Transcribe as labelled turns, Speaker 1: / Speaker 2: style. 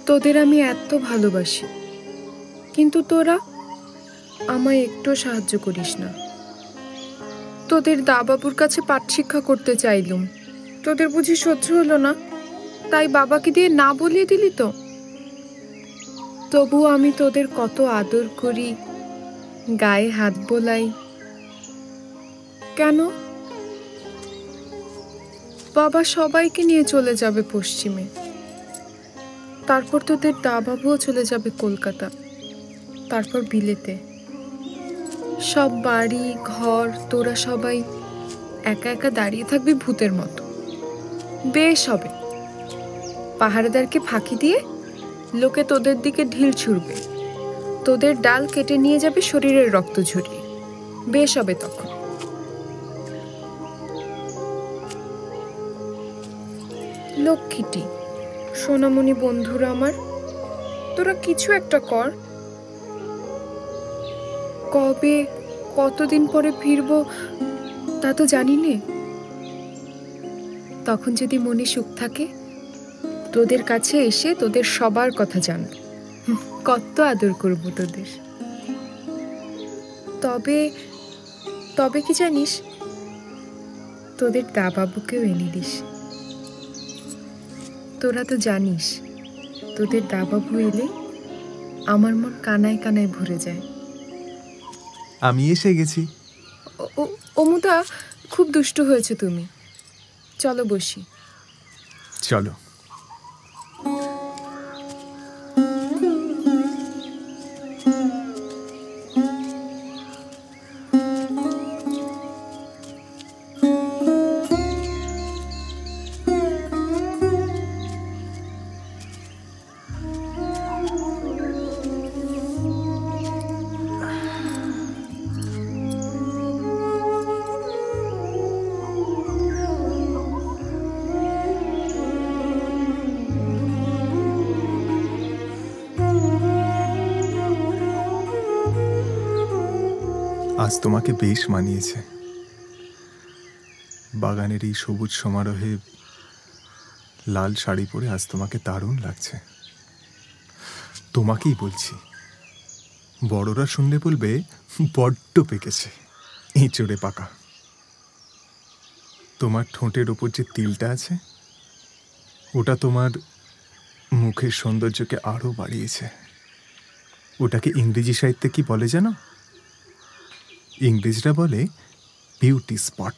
Speaker 1: তোদের আমি এত ভালোবাসি, কিন্তু তোরা আমায় একটু সাহায্য করিস না। তোদের বাবুর কাছে পাঠ শিক্ষা করতে চাইলুম, তোদের বুঝি সহ্য হলো না, তাই বাবাকে দিয়ে না বলিয়ে দিলি তো। তবু আমি তোদের কত আদর করি, গায়ে হাত বোলাই। কেন? বাবা সবাইকে নিয়ে চলে যাবে পশ্চিমে, তারপর তোদের বাবুও চলে যাবে কলকাতা, তারপর বিলেতে। সব বাড়ি ঘর তোরা সবাই একা একা দাঁড়িয়ে থাকবি ভূতের মতো। বেশ হবে, পাহারাদারকে ফাঁকি দিয়ে লোকে তোদের দিকে ঢিল ছুড়বে, তোদের ডাল কেটে নিয়ে যাবে শরীরের রক্ত ঝরিয়ে। বেশ হবে তখন। লক্ষ্মীটি, সোনামণি বন্ধুরা আমার, তোরা কিছু একটা কর। কবে কতদিন পরে ফিরবো তা তো জানি নে। তখন যদি মনে সুখ থাকে, তোদের কাছে এসে তোদের সবার কথা জানব, কত আদর করব তোদের। তবে তবে কি জানিস, তোদের বাবুকেও এনে দিস। তোরা তো জানিস, তোদের বাবু এলে আমার মন কানায় কানায় ভরে যায়।
Speaker 2: আমি এসে গেছি।
Speaker 1: অমুদা, খুব দুষ্টু হয়েছে তুমি। চলো বসি।
Speaker 2: চলো। আজ তোমাকে বেশ মানিয়েছে। বাগানের এই সবুজ সমারোহে লাল শাড়ি পরে আজ তোমাকে দারুণ লাগছে। তোমাকেই বলছি, বড়রা শুনলে বলবে বড্ড পেকেছে, এঁচড়ে পাকা। তোমার ঠোঁটের ওপর যে তিলটা আছে, ওটা তোমার মুখের সৌন্দর্যকে আরো বাড়িয়েছে। ওটাকে ইংরেজি সাহিত্যে কি বলে জানো? ইংরেজরা বলে বিউটি স্পট।